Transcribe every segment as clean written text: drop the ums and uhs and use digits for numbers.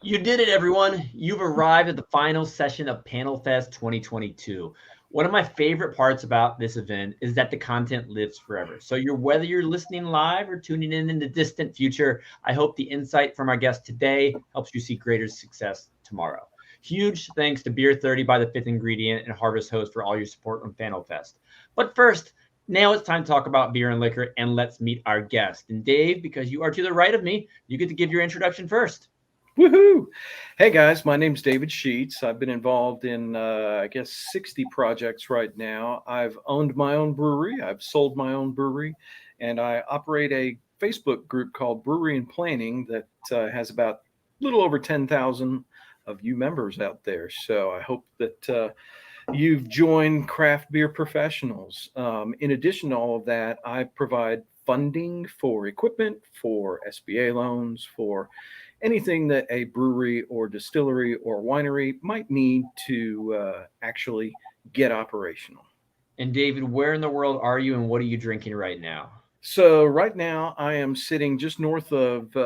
You did it, everyone. You've arrived at the final session of Panel Fest 2022. One of my favorite parts about this event is that the content lives forever. So whether you're listening live or tuning in the distant future, I hope the insight from our guest today helps you see greater success tomorrow. Huge thanks to Beer 30 by the Fifth Ingredient and Harvest Host for all your support on Panel Fest. But first, now it's time to talk about beer and liquor, and let's meet our guest. And Dave, because you are to the right of me, you get to give your introduction first. Woohoo! Hey guys, my name's David Sheets. I've been involved in, 60 projects right now. I've owned my own brewery, I've sold my own brewery, and I operate a Facebook group called Brewery and Planning that has about a little over 10,000 of you members out there. So I hope that you've joined craft beer professionals. In addition to all of that, I provide funding for equipment, for SBA loans, for anything that a brewery or distillery or winery might need to actually get operational. And David, where in the world are you and what are you drinking right now? So right now I am sitting just north of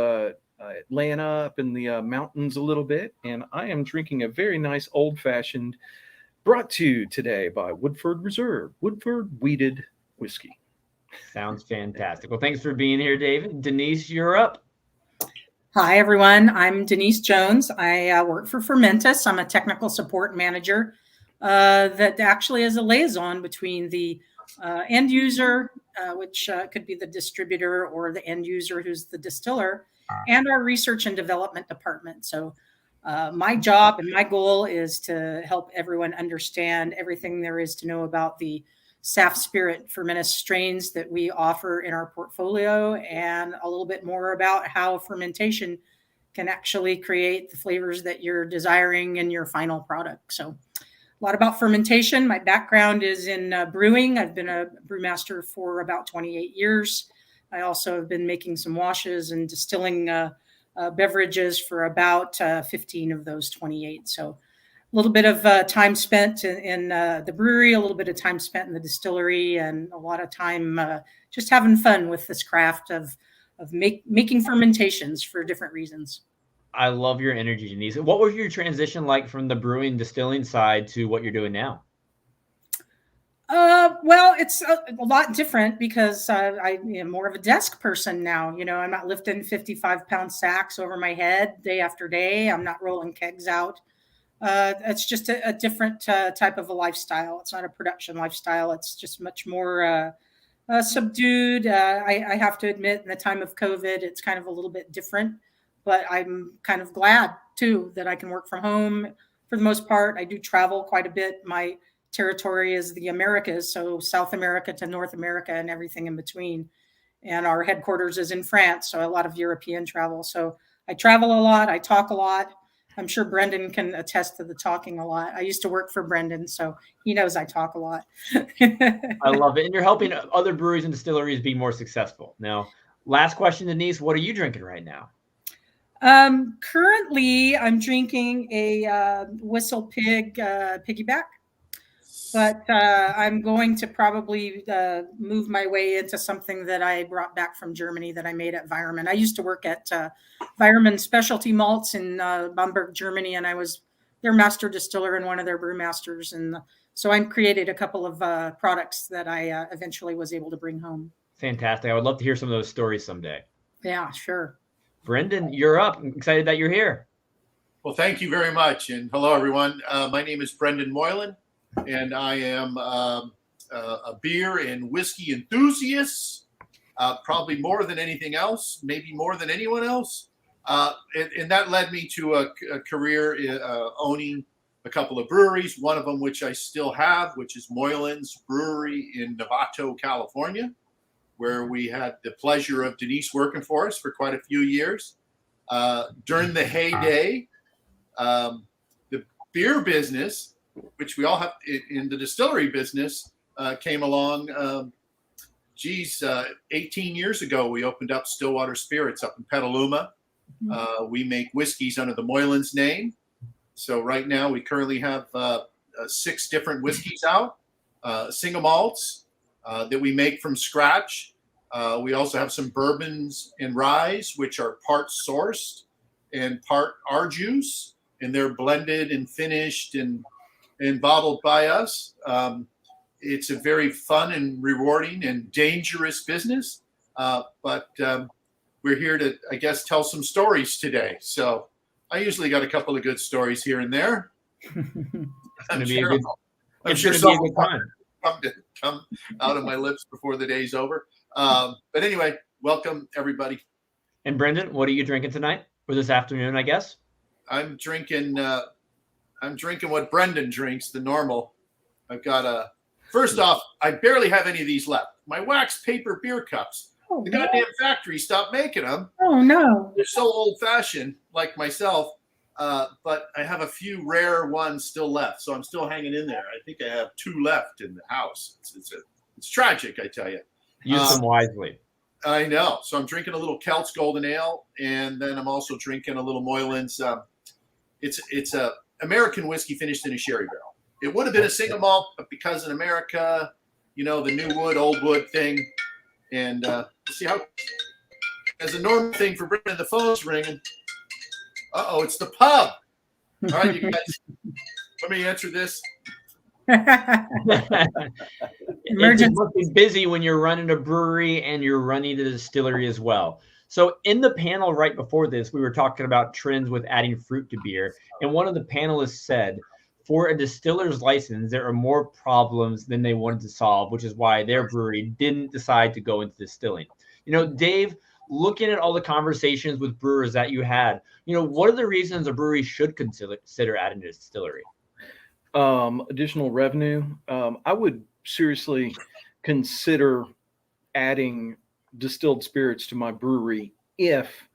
Atlanta, up in the mountains a little bit, and I am drinking a very nice old-fashioned, brought to you today by Woodford Reserve, Woodford Wheated Whiskey. Sounds fantastic. Well, thanks for being here, David. Denise, you're up. Hi, everyone. I'm Denise Jones. I work for Fermentis. I'm a technical support manager that actually is a liaison between the end user, which could be the distributor, or the end user who's the distiller, and our research and development department. So my job and my goal is to help everyone understand everything there is to know about the SAF Spirit Fermentis strains that we offer in our portfolio, and a little bit more about how fermentation can actually create the flavors that you're desiring in your final product. So a lot about fermentation. My background is in brewing. I've been a brewmaster for about 28 years. I also have been making some washes and distilling beverages for about 15 of those 28. So a little bit of time spent in the brewery, a little bit of time spent in the distillery, and a lot of time just having fun with this craft of making fermentations for different reasons. I love your energy, Denise. What was your transition like from the brewing distilling side to what you're doing now? Well, it's a lot different because I am more of a desk person now. I'm not lifting 55-pound sacks over my head day after day. I'm not rolling kegs out. It's just a different type of a lifestyle. It's not a production lifestyle. It's just much more subdued. I have to admit, in the time of COVID, it's kind of a little bit different, but I'm kind of glad too that I can work from home for the most part. I do travel quite a bit. My territory is the Americas, so South America to North America and everything in between. And our headquarters is in France, so a lot of European travel. So I travel a lot. I talk a lot. I'm sure Brendan can attest to the talking a lot. I used to work for Brendan, so he knows I talk a lot. I love it. And you're helping other breweries and distilleries be more successful. Now, last question, Denise, what are you drinking right now? Currently, I'm drinking a Whistle Pig piggyback, but I'm going to probably move my way into something that I brought back from Germany that I made at Weirmann. I used to work at Weirmann Specialty Malts in Bamberg, Germany, and I was their master distiller and one of their brewmasters. And so I created a couple of products that I eventually was able to bring home. Fantastic. I would love to hear some of those stories someday. Yeah, sure. Brendan, you're up. I'm excited that you're here. Well, thank you very much. And hello, everyone. My name is Brendan Moylan, and I am a beer and whiskey enthusiast, probably more than anything else, maybe more than anyone else. And that led me to a career owning a couple of breweries, one of them which I still have, which is Moylan's Brewery in Novato, California, where we had the pleasure of Denise working for us for quite a few years. During the heyday, the beer business, which we all have in the distillery business, came along. 18 years ago, we opened up Stillwater Spirits up in Petaluma. We make whiskeys under the Moylan's name. So right now we currently have 6 different whiskeys out, single malts that we make from scratch. We also have some bourbons and ryes, which are part sourced. and part our juice, and they're blended and finished and bottled by us. It's a very fun and rewarding and dangerous business, but we're here to, I guess, tell some stories today. So I usually got a couple of good stories here and there. It's going to be a good time. Come out of my lips before the day's over. But anyway, welcome everybody. And Brendan, what are you drinking tonight or this afternoon, I guess? I'm drinking what Brendan drinks, the normal. I've got first off, I barely have any of these left. My wax paper beer cups. Oh, the goddamn factory stopped making them. Oh no. They're so old fashioned, like myself. But I have a few rare ones still left, so I'm still hanging in there. I think I have 2 left in the house. It's tragic, I tell you. Use them wisely. I know. So I'm drinking a little Kelt's Golden Ale, and then I'm also drinking a little Moylan's. It's a American whiskey finished in a sherry barrel. It would have been a single malt, but because in America, the new wood, old wood thing, and see how as a normal thing for Brendan, the phone's ringing. Uh-oh, it's the pub. All right, you guys, let me answer this. It must be busy when you're running a brewery and you're running the distillery as well. So in the panel right before this, we were talking about trends with adding fruit to beer. And one of the panelists said, for a distiller's license, there are more problems than they wanted to solve, which is why their brewery didn't decide to go into distilling. Dave, looking at all the conversations with brewers that you had, what are the reasons a brewery should consider adding a distillery? Additional revenue. I would seriously consider adding distilled spirits to my brewery if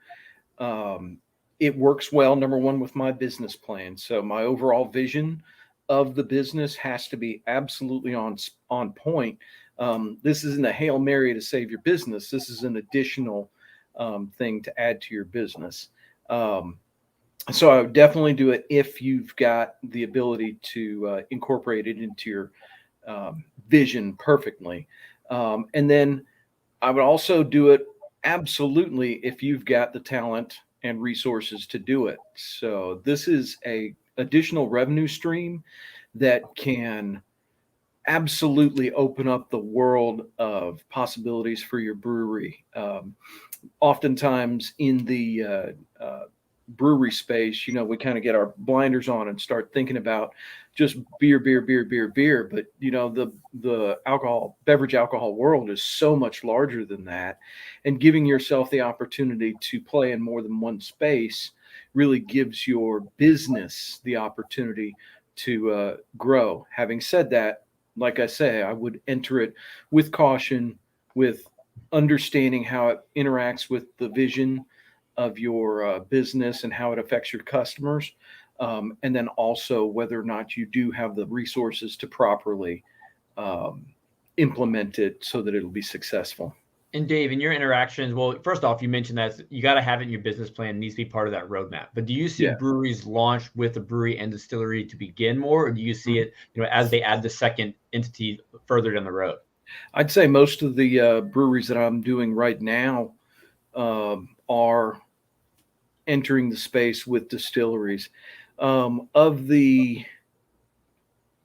it works well, number one, with my business plan. So my overall vision of the business has to be absolutely on point. This isn't a Hail Mary to save your business. This is an additional thing to add to your business. So I would definitely do it if you've got the ability to incorporate it into your vision perfectly. And then I would also do it absolutely if you've got the talent and resources to do it. So this is a additional revenue stream that can absolutely open up the world of possibilities for your brewery. Oftentimes in the brewery space, we kind of get our blinders on and start thinking about just beer. But the beverage alcohol world is so much larger than that, and giving yourself the opportunity to play in more than one space really gives your business the opportunity to grow. Having said that, like I say, I would enter it with caution, with understanding how it interacts with the vision of your business and how it affects your customers. And then also whether or not you do have the resources to properly implement it so that it'll be successful. And Dave, in your interactions, well, first off, you mentioned that you got to have it in your business plan. It needs to be part of that roadmap. But do you see breweries launch with a brewery and distillery to begin more, or do you see it, as they add the second entity further down the road? I'd say most of the breweries that I'm doing right now are entering the space with distilleries. Of the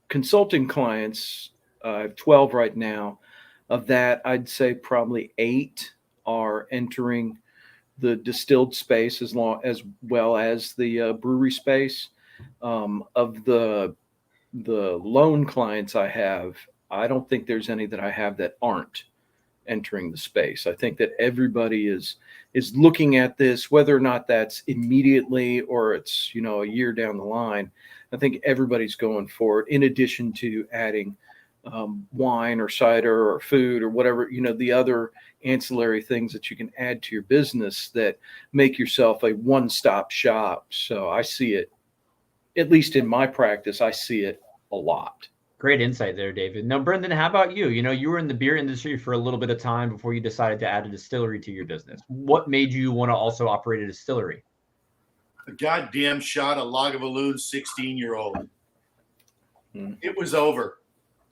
consulting clients, I have 12 right now. Of that, I'd say probably 8 are entering the distilled space as well as the brewery space. Of the loan clients I have, I don't think there's any that I have that aren't entering the space. I think that everybody is looking at this, whether or not that's immediately or it's a year down the line. I think everybody's going for it, in addition to adding wine or cider or food or whatever, the other ancillary things that you can add to your business that make yourself a one-stop shop. So I see it, at least in my practice, I see it a lot. Great insight there, David. Now, Brendan, how about you? You were in the beer industry for a little bit of time before you decided to add a distillery to your business. What made you want to also operate a distillery? A goddamn shot of Lagavulin 16-year-old. It was over.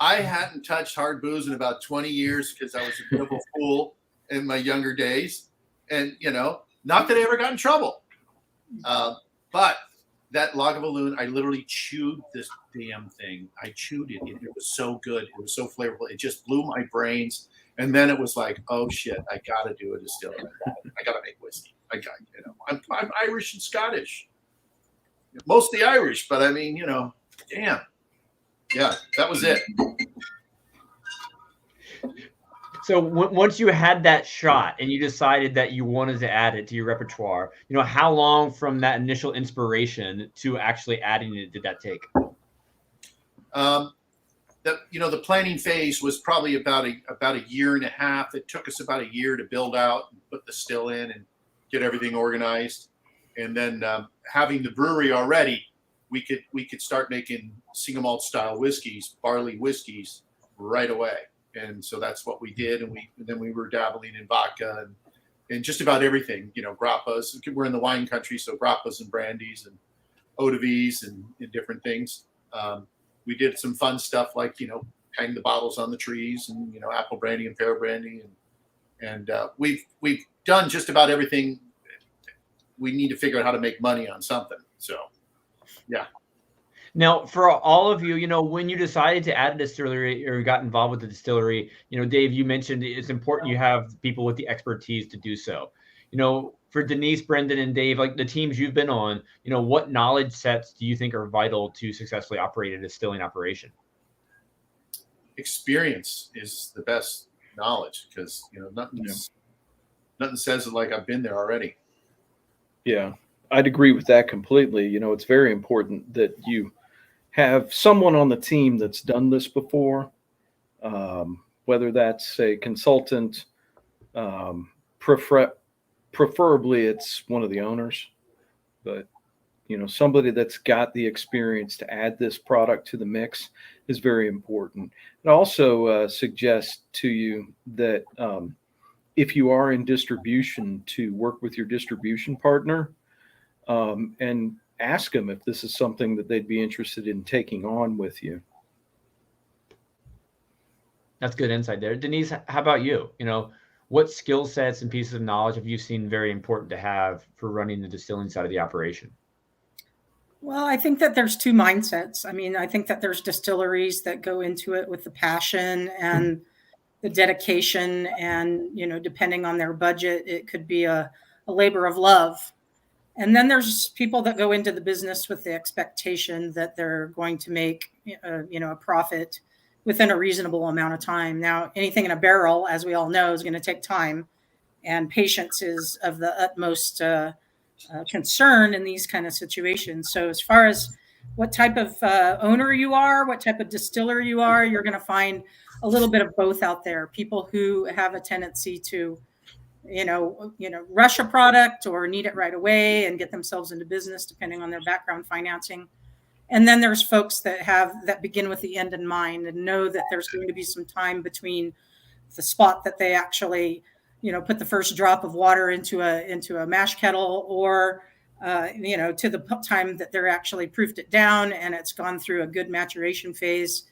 I hadn't touched hard booze in about 20 years because I was a bit of a fool in my younger days. And, not that I ever got in trouble. But that Lagavulin, I literally chewed this damn thing. I chewed it. It was so good. It was so flavorful. It just blew my brains. And then it was like, oh shit, I got to do a distillery. I got to make whiskey. I'm Irish and Scottish, mostly Irish, but I mean, damn. Yeah, that was it. So once you had that shot and you decided that you wanted to add it to your repertoire, how long from that initial inspiration to actually adding it did that take? The planning phase was probably about a year and a half. It took us about a year to build out and put the still in and get everything organized. And then having the brewery already, we could start making single malt style whiskeys, barley whiskeys right away. And so that's what we did. And then we were dabbling in vodka and just about everything, grappas. We're in the wine country, so grappas and brandies and eau de vies and different things. We did some fun stuff like, hang the bottles on the trees and, apple brandy and pear brandy. And we've done just about everything. We need to figure out how to make money on something. So, yeah. Now, for all of you, when you decided to add a distillery or got involved with the distillery, Dave, you mentioned it's important you have people with the expertise to do so. For Denise, Brendan, and Dave, like the teams you've been on, what knowledge sets do you think are vital to successfully operate a distilling operation? Experience is the best knowledge because, nothing says it like I've been there already. Yeah, I'd agree with that completely. It's very important that you have someone on the team that's done this before, whether that's a consultant, preferably it's one of the owners, but somebody that's got the experience to add this product to the mix is very important. It also suggests to you that if you are in distribution, to work with your distribution partner and ask them if this is something that they'd be interested in taking on with you. That's good insight there. Denise, how about you? What skill sets and pieces of knowledge have you seen very important to have for running the distilling side of the operation? Well, I think that there's two mindsets. I mean, I think that there's distilleries that go into it with the passion and the dedication, and depending on their budget, it could be a labor of love. And then there's people that go into the business with the expectation that they're going to make, a profit within a reasonable amount of time. Now, anything in a barrel, as we all know, is going to take time, and patience is of the utmost concern in these kind of situations. So as far as what type of owner you are, what type of distiller you are, you're going to find a little bit of both out there. People who have a tendency to rush a product or need it right away and get themselves into business, depending on their background financing. And then there's folks that begin with the end in mind and know that there's going to be some time between the spot that they actually, put the first drop of water into a mash kettle, or to the time that they're actually proofed it down and it's gone through a good maturation phase,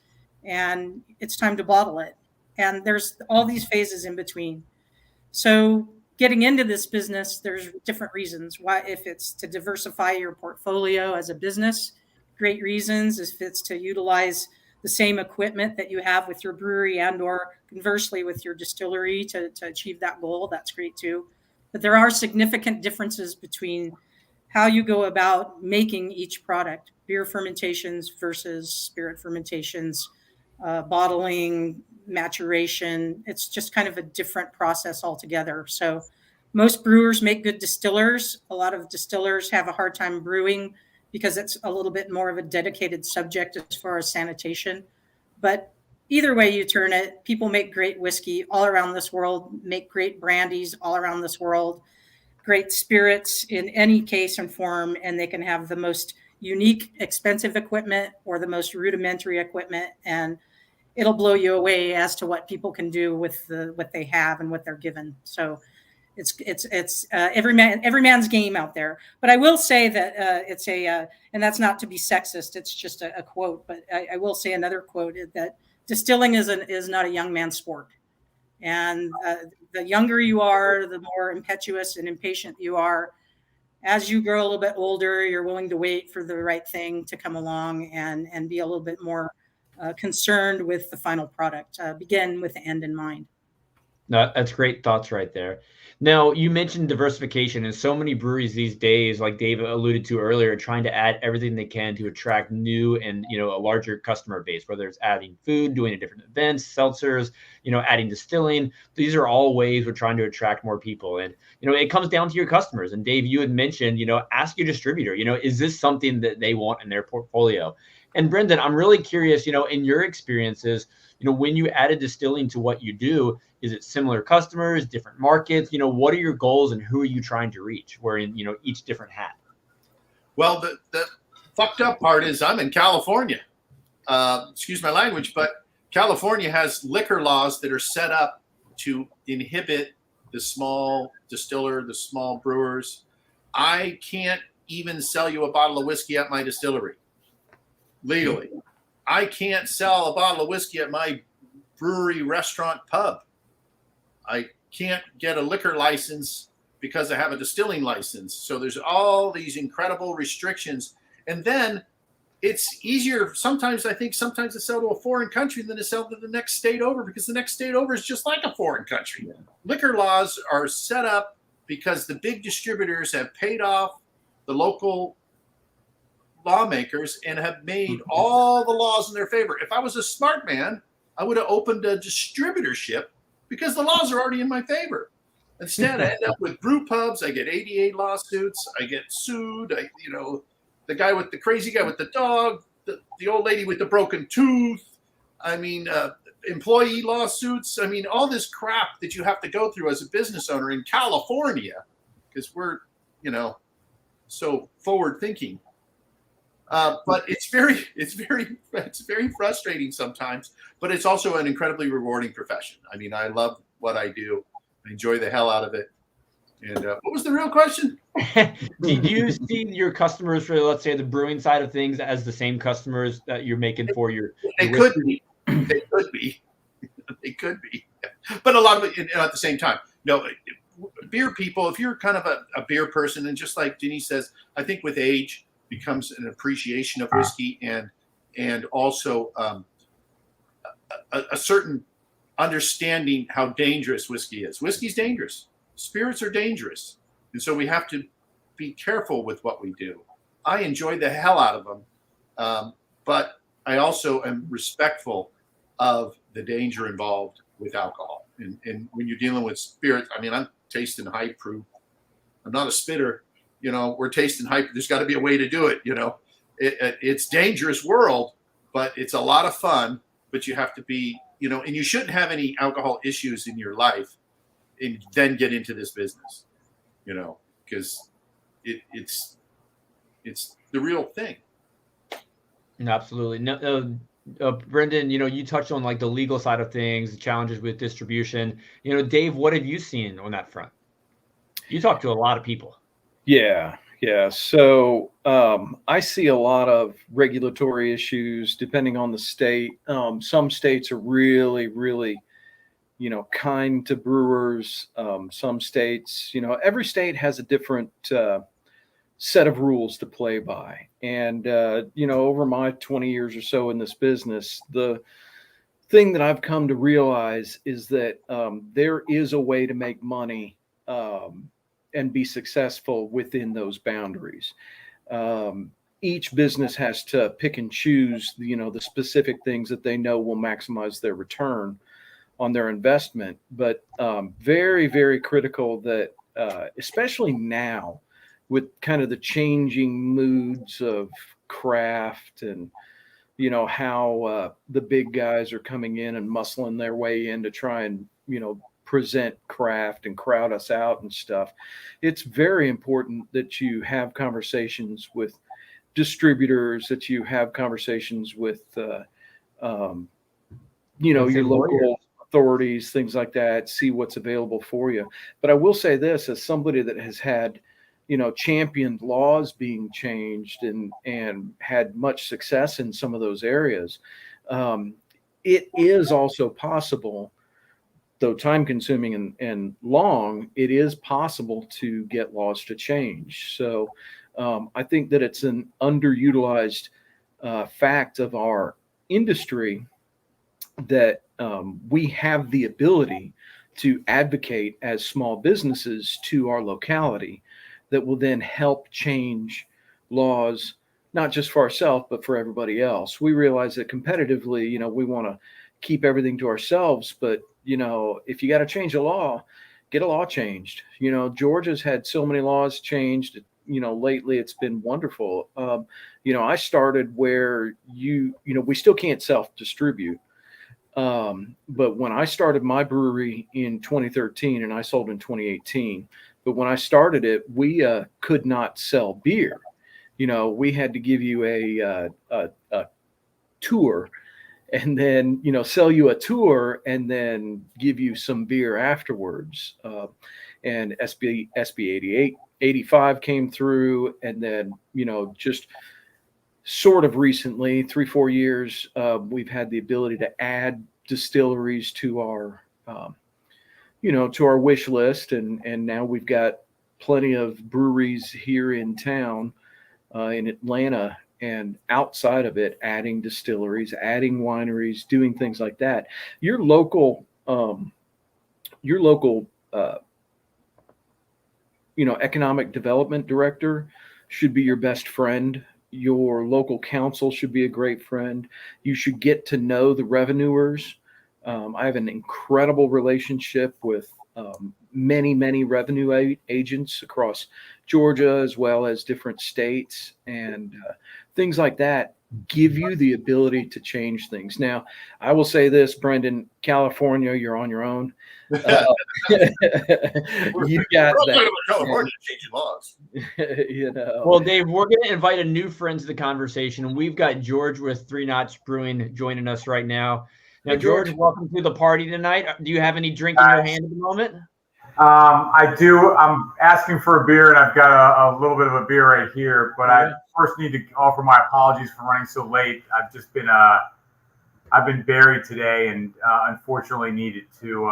and it's time to bottle it. And there's all these phases in between. So getting into this business, there's different reasons why. If it's to diversify your portfolio as a business, great reasons. If it's to utilize the same equipment that you have with your brewery and or conversely with your distillery to achieve that goal, that's great too. But there are significant differences between how you go about making each product, beer fermentations versus spirit fermentations, bottling, maturation. It's just kind of a different process altogether. So most brewers make good distillers. A lot of distillers have a hard time brewing because it's a little bit more of a dedicated subject as far as sanitation. But either way you turn it, people make great whiskey all around this world, make great brandies all around this world, great spirits in any case and form, and they can have the most unique, expensive equipment or the most rudimentary equipment, and it'll blow you away as to what people can do with what they have and what they're given. So it's every man's game out there. But I will say that it's and that's not to be sexist. It's just a quote. But I will say another quote that distilling is not a young man's sport. And the younger you are, the more impetuous and impatient you are. as you grow a little bit older, you're willing to wait for the right thing to come along and be a little bit more concerned with the final product. Begin with the end in mind. No, that's great thoughts right there. Now, you mentioned diversification, and so many breweries these days, like Dave alluded to earlier, are trying to add everything they can to attract new and a larger customer base. Whether it's adding food, doing different events, seltzers, adding distilling. These are all ways we're trying to attract more people, and it comes down to your customers. And Dave, you had mentioned, ask your distributor. Is this something that they want in their portfolio? And Brendan, I'm really curious. In your experiences, when you added distilling to what you do, is it similar customers, different markets? What are your goals and who are you trying to reach? Wearing, each different hat. Well, the fucked up part is I'm in California. Excuse my language, but California has liquor laws that are set up to inhibit the small distiller, the small brewers. I can't even sell you a bottle of whiskey at my distillery legally. I can't sell a bottle of whiskey at my brewery, restaurant, pub. I can't get a liquor license because I have a distilling license. So there's all these incredible restrictions. And then it's easier. Sometimes to sell to a foreign country than to sell to the next state over, because the next state over is just like a foreign country. Yeah. Liquor laws are set up because the big distributors have paid off the local lawmakers and have made all the laws in their favor. If I was a smart man, I would have opened a distributorship because the laws are already in my favor. Instead, I end up with brew pubs. I get 88 lawsuits. I get sued. The crazy guy with the dog, the old lady with the broken tooth. Employee lawsuits. All this crap that you have to go through as a business owner in California, because we're, so forward thinking. But it's very frustrating sometimes, but it's also an incredibly rewarding profession. I love what I do. I enjoy the hell out of it. And what was the real question? Do you see your customers for, let's say, the brewing side of things as the same customers that you're making for your? They could be. They could be. They could be. But a lot of it at the same time. No, beer people, if you're kind of a beer person, and just like Denise says, I think with age becomes an appreciation of whiskey and also a certain understanding how dangerous whiskey is. Whiskey's dangerous. Spirits are dangerous. And so we have to be careful with what we do. I enjoy the hell out of them. But I also am respectful of the danger involved with alcohol. And when you're dealing with spirits, I'm tasting high proof. I'm not a spitter. We're tasting hype. There's got to be a way to do it. It's dangerous world, but it's a lot of fun. But you have to be, and you shouldn't have any alcohol issues in your life, and then get into this business, because it's the real thing. Absolutely. No, Brendan, you touched on like the legal side of things, the challenges with distribution. Dave, what have you seen on that front? You talk to a lot of people. Yeah. So I see a lot of regulatory issues depending on the state. Some states are really, really, kind to brewers. Some states, every state has a different set of rules to play by. And, over my 20 years or so in this business, the thing that I've come to realize is that there is a way to make money and be successful within those boundaries. Each business has to pick and choose, the specific things that they know will maximize their return on their investment. But very, very critical that, especially now with kind of the changing moods of craft and, how the big guys are coming in and muscling their way in to try and, present craft and crowd us out and stuff. It's very important that you have conversations with distributors, that you have conversations with, your local authorities, things like that, see what's available for you. But I will say this, as somebody that has had, championed laws being changed and had much success in some of those areas, it is also possible though time consuming and long, it is possible to get laws to change. So I think that it's an underutilized fact of our industry that we have the ability to advocate as small businesses to our locality that will then help change laws, not just for ourselves, but for everybody else. We realize that competitively, we want to keep everything to ourselves, but if you got to change a law, get a law changed. Georgia's had so many laws changed. Lately it's been wonderful. I started where we still can't self-distribute. But when I started my brewery in 2013 and I sold in 2018, but when I started it, we could not sell beer. We had to give you a tour and then, sell you a tour and then give you some beer afterwards. And SB 85 came through. And then, just sort of recently, 3-4 years, we've had the ability to add distilleries to our, to our wish list. And now we've got plenty of breweries here in town, in Atlanta, and outside of it, adding distilleries, adding wineries, doing things like that. Your local, economic development director should be your best friend. Your local council should be a great friend. You should get to know the revenuers. I have an incredible relationship with many revenue agents across Georgia, as well as different states, and things like that give you the ability to change things. Now, I will say this, Brendan, California, you're on your own. You got that. California changing laws. Well, Dave, we're going to invite a new friend to the conversation. We've got George with 3 Knots Brewing joining us right now. Now, Hey, George, welcome to the party tonight. Do you have any drink in your hand at the moment? I do. I'm asking for a beer, and I've got a little bit of a beer right here. But I first need to offer my apologies for running so late. I've been buried today, and unfortunately needed to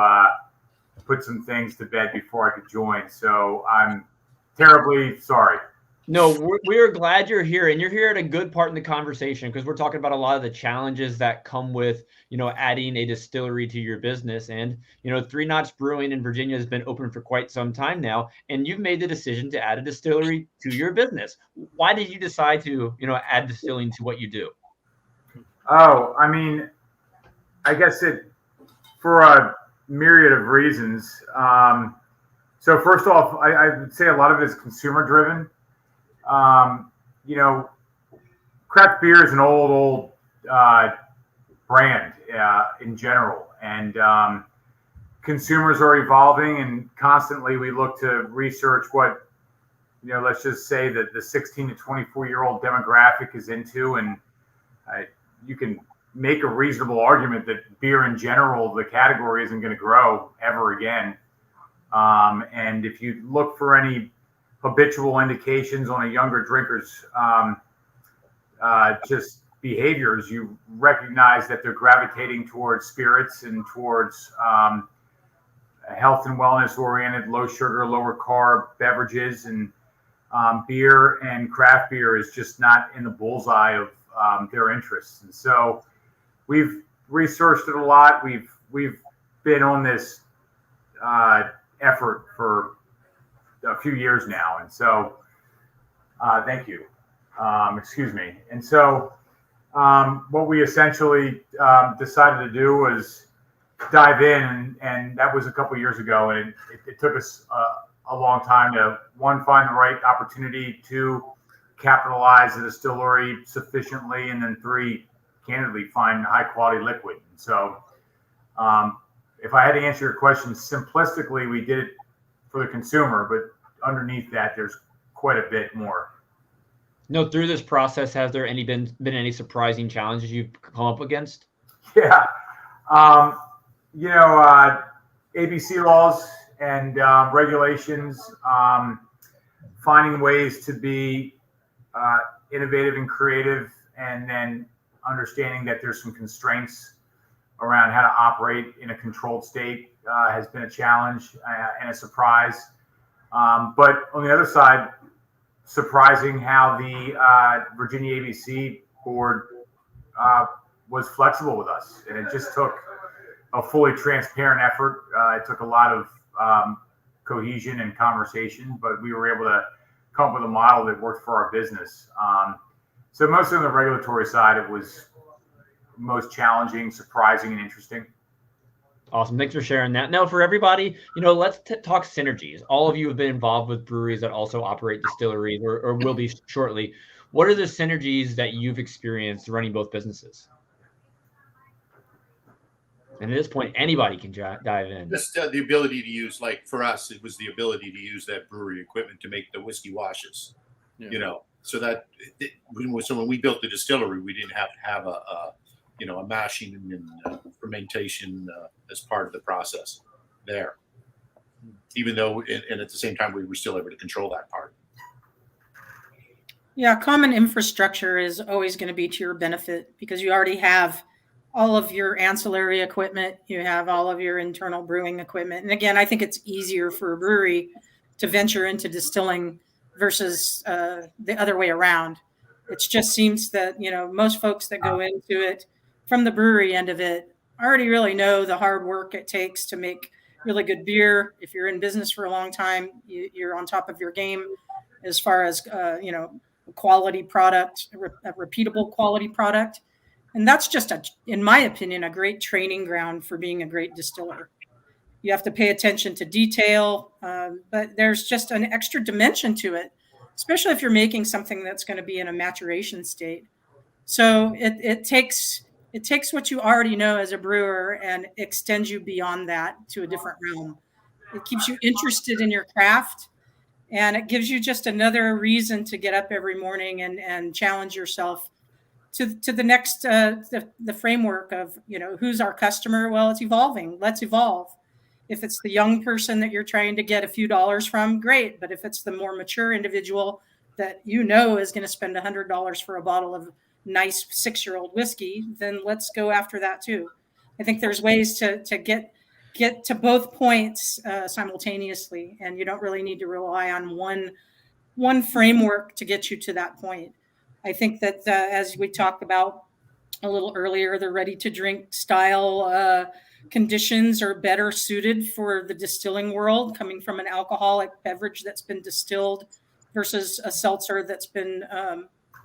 put some things to bed before I could join. So I'm terribly sorry. No, we are glad you're here, and you're here at a good part in the conversation because we're talking about a lot of the challenges that come with, adding a distillery to your business. And, 3 Knots Brewing in Virginia has been open for quite some time now, and you've made the decision to add a distillery to your business. Why did you decide to, add distilling to what you do? Oh, I mean, I guess for a myriad of reasons. So first off, I would say a lot of it is consumer driven. Craft beer is an old brand in general, and consumers are evolving, and constantly we look to research what, let's just say that the 16 to 24-year-old demographic is into, and you can make a reasonable argument that beer in general, the category, isn't going to grow ever again. And if you look for any habitual indications on a younger drinker's just behaviors, you recognize that they're gravitating towards spirits and towards health and wellness oriented, low sugar, lower carb beverages, and beer and craft beer is just not in the bullseye of their interests. And so we've researched it a lot. We've been on this effort for a few years now, and so thank you. Excuse me. And so what we essentially decided to do was dive in, and that was a couple of years ago, and it took us a long time to, one, find the right opportunity, two, capitalize the distillery sufficiently, and then three, candidly, find high quality liquid. And so if I had to answer your question simplistically, we did it for the consumer, but underneath that, there's quite a bit more. No, through this process, has there been any surprising challenges you've come up against? Yeah. ABC laws and regulations, finding ways to be innovative and creative, and then understanding that there's some constraints around how to operate in a controlled state has been a challenge and a surprise. But on the other side, surprising how the Virginia ABC board was flexible with us. And it just took a fully transparent effort. It took a lot of cohesion and conversation, but we were able to come up with a model that worked for our business. So mostly on the regulatory side, it was most challenging, surprising, and interesting. Awesome. Thanks for sharing that. Now, for everybody, let's talk synergies. All of you have been involved with breweries that also operate distilleries or will be shortly. What are the synergies that you've experienced running both businesses? And at this point, anybody can dive in. Just the ability to use, like for us, it was the ability to use that brewery equipment to make the whiskey washes. Yeah. So that when we built the distillery, we didn't have to have a mashing and fermentation as part of the process there. Even though, and at the same time, we were still able to control that part. Yeah, common infrastructure is always going to be to your benefit because you already have all of your ancillary equipment. You have all of your internal brewing equipment. And again, I think it's easier for a brewery to venture into distilling versus the other way around. It just seems that, most folks that go into it from the brewery end of it already really know the hard work it takes to make really good beer. If you're in business for a long time, you're on top of your game as far as, quality product, a repeatable quality product. And that's just, in my opinion, a great training ground for being a great distiller. You have to pay attention to detail, but there's just an extra dimension to it, especially if you're making something that's going to be in a maturation state. So it takes what you already know as a brewer and extends you beyond that to a different realm. It keeps you interested in your craft, and it gives you just another reason to get up every morning and challenge yourself to the next the framework of who's our customer. Well, it's evolving. Let's evolve. If it's the young person that you're trying to get a few dollars from, great. But if it's the more mature individual that is going to spend $100 for a bottle of nice 6-year-old whiskey, then let's go after that too. I think there's ways to get to both points simultaneously, and you don't really need to rely on one framework to get you to that point. I think that as we talked about a little earlier, the ready-to-drink style conditions are better suited for the distilling world, coming from an alcoholic beverage that's been distilled versus a seltzer that's been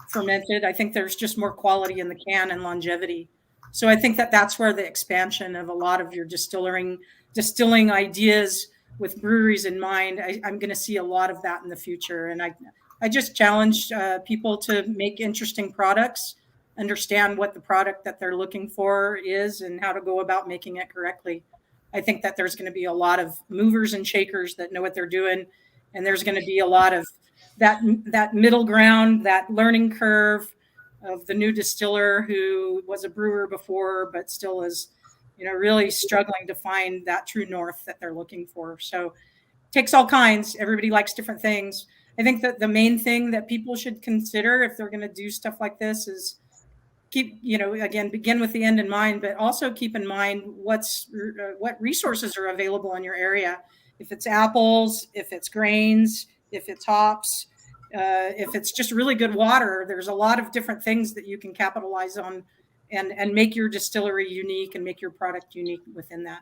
fermented. I think there's just more quality in the can and longevity. So I think that that's where the expansion of a lot of your distilling ideas with breweries in mind, I'm going to see a lot of that in the future. And I just challenge people to make interesting products, understand what the product that they're looking for is and how to go about making it correctly. I think that there's going to be a lot of movers and shakers that know what they're doing. And there's going to be a lot of that middle ground, that learning curve of the new distiller who was a brewer before, but still is, really struggling to find that true north that they're looking for. So it takes all kinds. Everybody likes different things. I think that the main thing that people should consider if they're going to do stuff like this is begin with the end in mind, but also keep in mind what resources are available in your area. If it's apples, if it's grains, if it's hops, if it's just really good water, there's a lot of different things that you can capitalize on and make your distillery unique and make your product unique within that.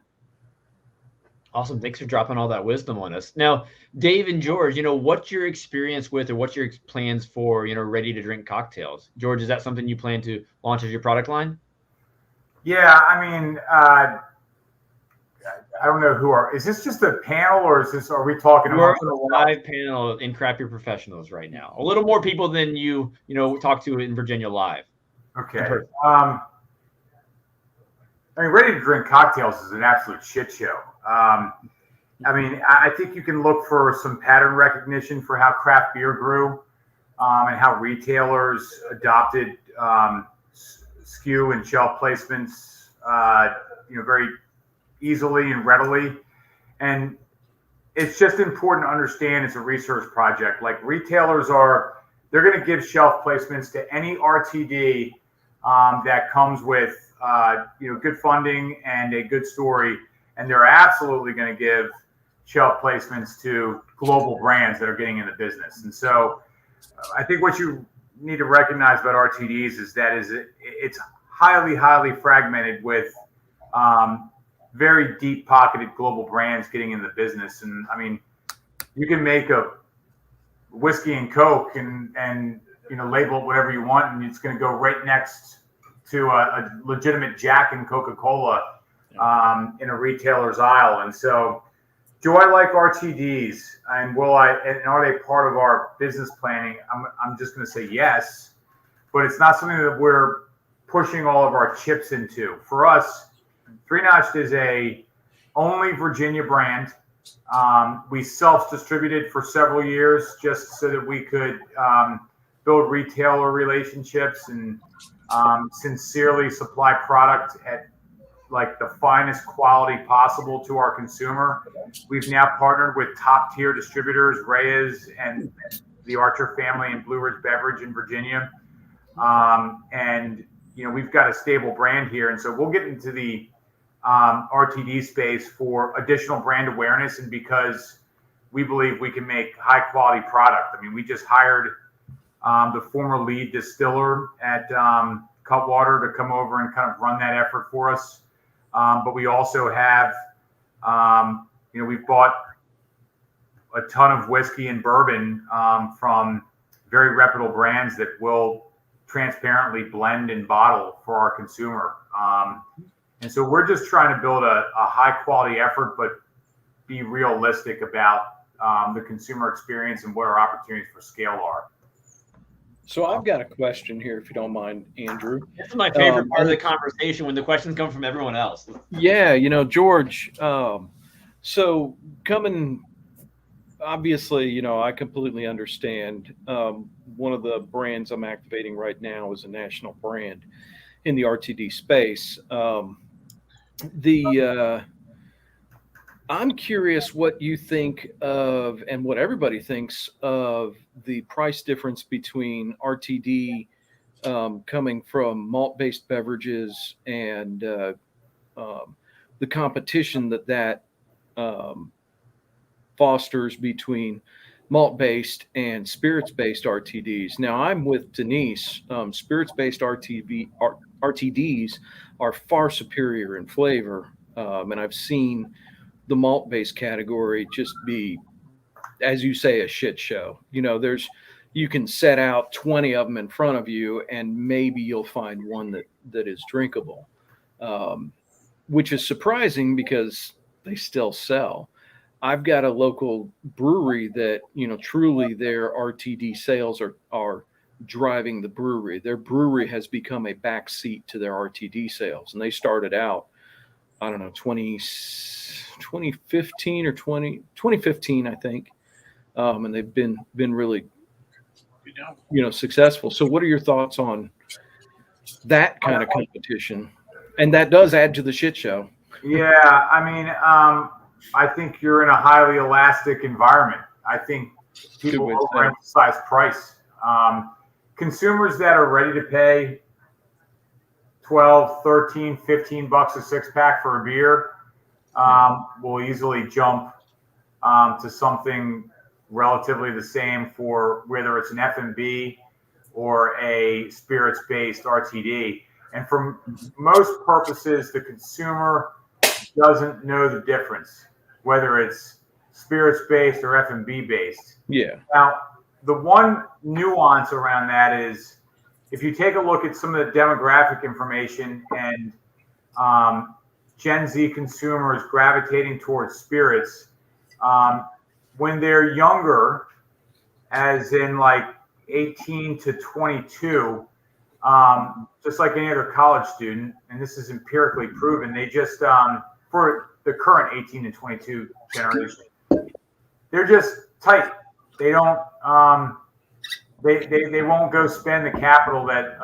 Awesome. Thanks for dropping all that wisdom on us. Now, Dave and George, what's your experience with or what's your plans for, ready to drink cocktails? George, is that something you plan to launch as your product line? Yeah, I mean, I don't know is this just a panel or are we talking about a live panel in Craft Beer Professionals right now? A little more people than you talk to in Virginia Live. Okay. I mean, ready to drink cocktails is an absolute shit show. I think you can look for some pattern recognition for how craft beer grew, and how retailers adopted SKU and shelf placements, very easily and readily. And it's just important to understand it's a research project. Like retailers they're going to give shelf placements to any RTD that comes with good funding and a good story, and they're absolutely going to give shelf placements to global brands that are getting in the business. And so I think what you need to recognize about RTDs is that it's highly, highly fragmented with very deep pocketed global brands getting in the business. And I mean, you can make a whiskey and Coke and label it whatever you want, and it's going to go right next to a legitimate Jack and Coca-Cola in a retailer's aisle. And so, do I like RTDs, and are they part of our business planning? I'm just going to say yes, but it's not something that we're pushing all of our chips into. For us, Three Notched is a only Virginia brand. We self-distributed for several years just so that we could build retailer relationships and sincerely supply product at like the finest quality possible to our consumer. We've now partnered with top tier distributors, Reyes and the Archer family and Blue Ridge Beverage in Virginia. And we've got a stable brand here. And so we'll get into the RTD space for additional brand awareness, and because we believe we can make high quality product. I mean, we just hired the former lead distiller at Cutwater to come over and kind of run that effort for us. But we also have, we've bought a ton of whiskey and bourbon from very reputable brands that will transparently blend and bottle for our consumer. And so we're just trying to build a high quality effort, but be realistic about the consumer experience and what our opportunities for scale are. So I've got a question here, if you don't mind, Andrew. This is my favorite part of the conversation, when the questions come from everyone else. Yeah, George. So coming, obviously, I completely understand. One of the brands I'm activating right now is a national brand in the RTD space. I'm curious what you think of, and what everybody thinks of, the price difference between RTD coming from malt-based beverages and the competition that fosters between malt-based and spirits-based RTDs. Now, I'm with Denise. Spirits-based RTDs are far superior in flavor, and I've seen the malt-based category just be, as you say, a shit show. You can set out 20 of them in front of you, and maybe you'll find one that is drinkable, which is surprising because they still sell. I've got a local brewery that, truly their RTD sales are driving the brewery. Their brewery has become a backseat to their RTD sales, and they started out, I don't know, 2015 or 2015, I think. And they've been really, successful. So what are your thoughts on that kind of competition? And that does add to the shit show. Yeah. I mean, I think you're in a highly elastic environment. I think people overemphasize price. Consumers that are ready to pay $12, $13, $15 a six pack for a beer will easily jump to something relatively the same for whether it's an F&B or a spirits-based RTD. And for most purposes, the consumer doesn't know the difference, whether it's spirits-based or F&B based. Yeah. Now, the one nuance around that is, if you take a look at some of the demographic information and Gen Z consumers gravitating towards spirits, when they're younger, as in like 18 to 22, just like any other college student, and this is empirically proven, they just, for the current 18 to 22 generation, they're just tight. They don't, they won't go spend the capital that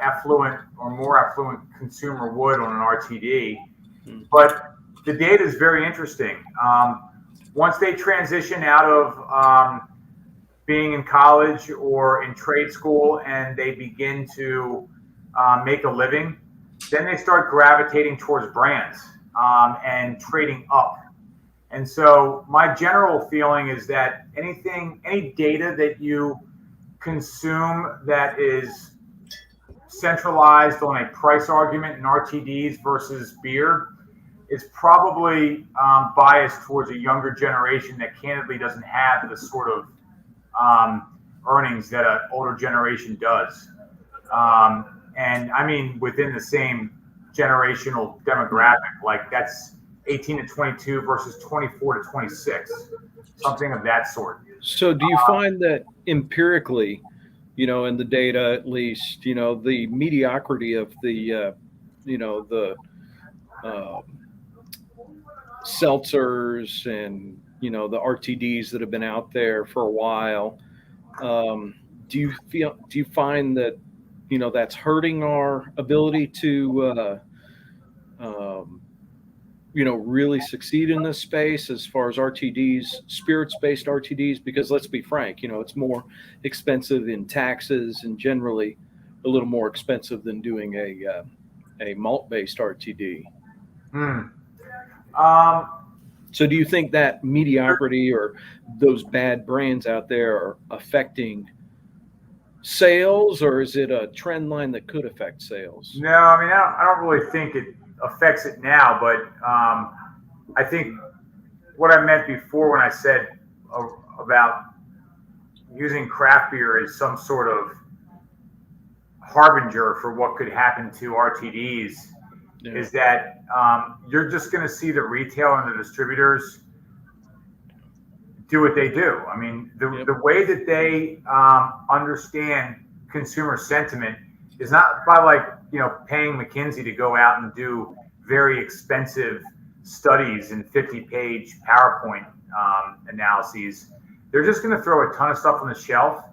affluent or more affluent consumer would on an RTD. But the data is very interesting. Once they transition out of being in college or in trade school, and they begin to make a living, then they start gravitating towards brands and trading up. And so my general feeling is that any data that you consume that is centralized on a price argument in RTDs versus beer is probably biased towards a younger generation that candidly doesn't have the sort of earnings that an older generation does. And I mean, within the same generational demographic, like that's 18 to 22 versus 24 to 26, something of that sort. So do you find that empirically, in the data at least, the mediocrity of the, the seltzers and, the RTDs that have been out there for a while, do you find that, that's hurting our ability to, really succeed in this space as far as RTDs, spirits-based RTDs? Because let's be frank, it's more expensive in taxes and generally a little more expensive than doing a malt-based RTD. So do you think that mediocrity or those bad brands out there are affecting sales, or is it a trend line that could affect sales? No, I mean, I don't really think it affects it now, but I think what I meant before when I said about using craft beer as some sort of harbinger for what could happen to RTDs is that you're just going to see the retail and the distributors do what they do. I mean, the way that they understand consumer sentiment is not by paying McKinsey to go out and do very expensive studies and 50-page PowerPoint analyses. They're just going to throw a ton of stuff on the shelf,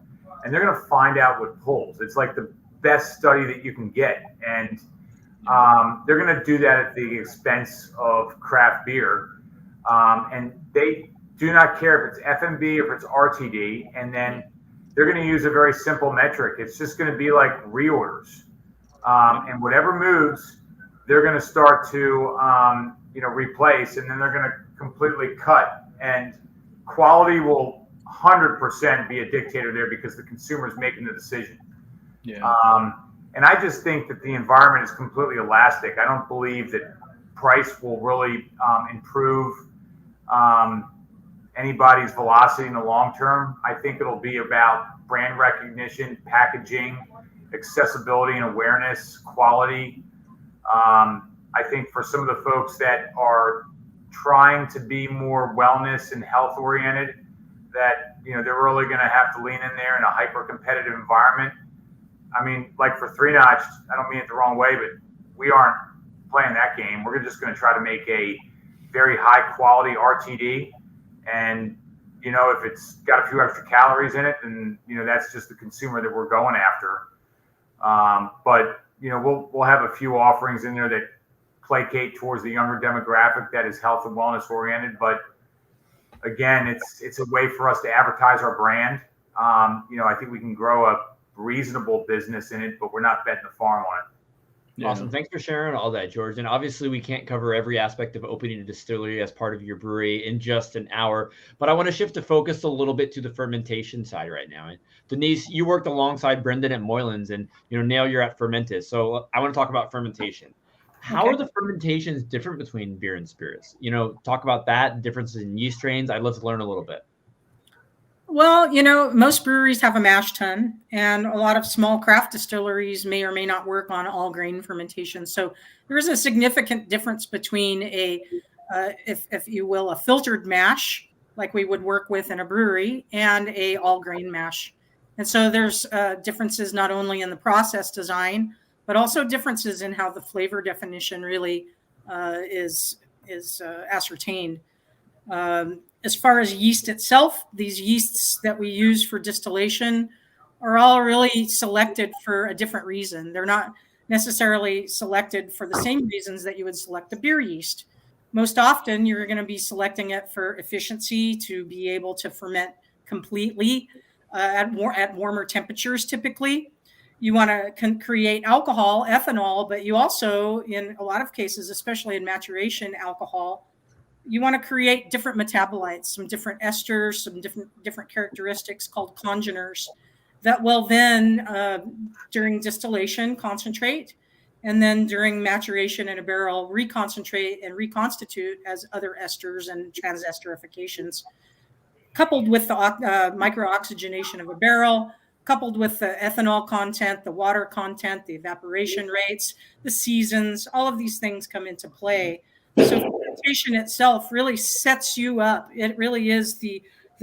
and they're going to find out what pulls. It's like the best study that you can get, and they're going to do that at the expense of craft beer, and they do not care if it's FMB or if it's RTD, and then they're going to use a very simple metric. It's just going to be like reorders, and whatever moves, they're going to start to replace, and then they're going to completely cut. And quality will 100% be a dictator there because the consumer is making the decision. And I just think that the environment is completely elastic. I don't believe that price will really improve anybody's velocity in the long term. I think it'll be about brand recognition, packaging, accessibility and awareness, quality. I think for some of the folks that are trying to be more wellness and health oriented, that they're really going to have to lean in there in a hyper competitive environment. I mean, like for Three Notch, I don't mean it the wrong way, but we aren't playing that game. We're just going to try to make a very high quality RTD, and if it's got a few extra calories in it, then that's just the consumer that we're going after. But we'll have a few offerings in there that placate towards the younger demographic that is health and wellness oriented. But again, it's a way for us to advertise our brand. I think we can grow a reasonable business in it, but we're not betting the farm on it. Awesome. Thanks for sharing all that, George. And obviously we can't cover every aspect of opening a distillery as part of your brewery in just an hour, but I want to shift the focus a little bit to the fermentation side right now. And Denise, you worked alongside Brendan at Moylan's, and now you're at Fermentis. So I want to talk about fermentation. How are the fermentations different between beer and spirits? Talk about that, differences in yeast strains. I'd love to learn a little bit. Well, most breweries have a mash tun, and a lot of small craft distilleries may or may not work on all grain fermentation. So there is a significant difference between if you will, a filtered mash, like we would work with in a brewery, and a all grain mash. And so there's differences not only in the process design, but also differences in how the flavor definition really is ascertained. As far as yeast itself, these yeasts that we use for distillation are all really selected for a different reason. They're not necessarily selected for the same reasons that you would select a beer yeast. Most often, you're going to be selecting it for efficiency, to be able to ferment completely at warmer temperatures typically. You want to create alcohol, ethanol, but you also, in a lot of cases, especially in maturation alcohol, you want to create different metabolites, some different esters, some different characteristics called congeners that will then, during distillation, concentrate, and then during maturation in a barrel, reconcentrate and reconstitute as other esters and transesterifications, coupled with the microoxygenation of a barrel, coupled with the ethanol content, the water content, the evaporation rates, the seasons, all of these things come into play. So fermentation itself really sets you up. It really is the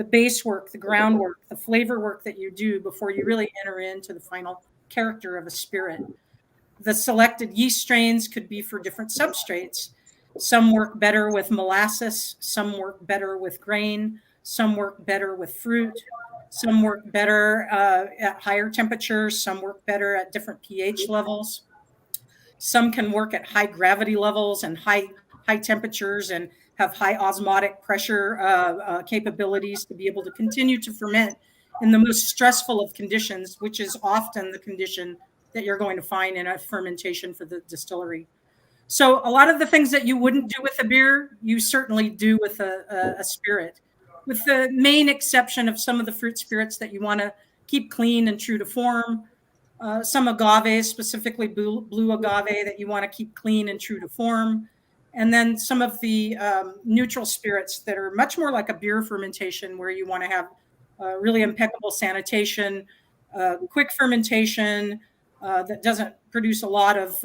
base work, the groundwork, the flavor work that you do before you really enter into the final character of a spirit. The selected yeast strains could be for different substrates. Some work better with molasses, some work better with grain, some work better with fruit, some work better at higher temperatures, some work better at different pH levels. Some can work at high gravity levels and high temperatures and have high osmotic pressure capabilities to be able to continue to ferment in the most stressful of conditions, which is often the condition that you're going to find in a fermentation for the distillery. So a lot of the things that you wouldn't do with a beer, you certainly do with a spirit, with the main exception of some of the fruit spirits that you want to keep clean and true to form. Some agaves, specifically blue agave, that you want to keep clean and true to form. And then some of the neutral spirits that are much more like a beer fermentation, where you want to have really impeccable sanitation, quick fermentation that doesn't produce a lot of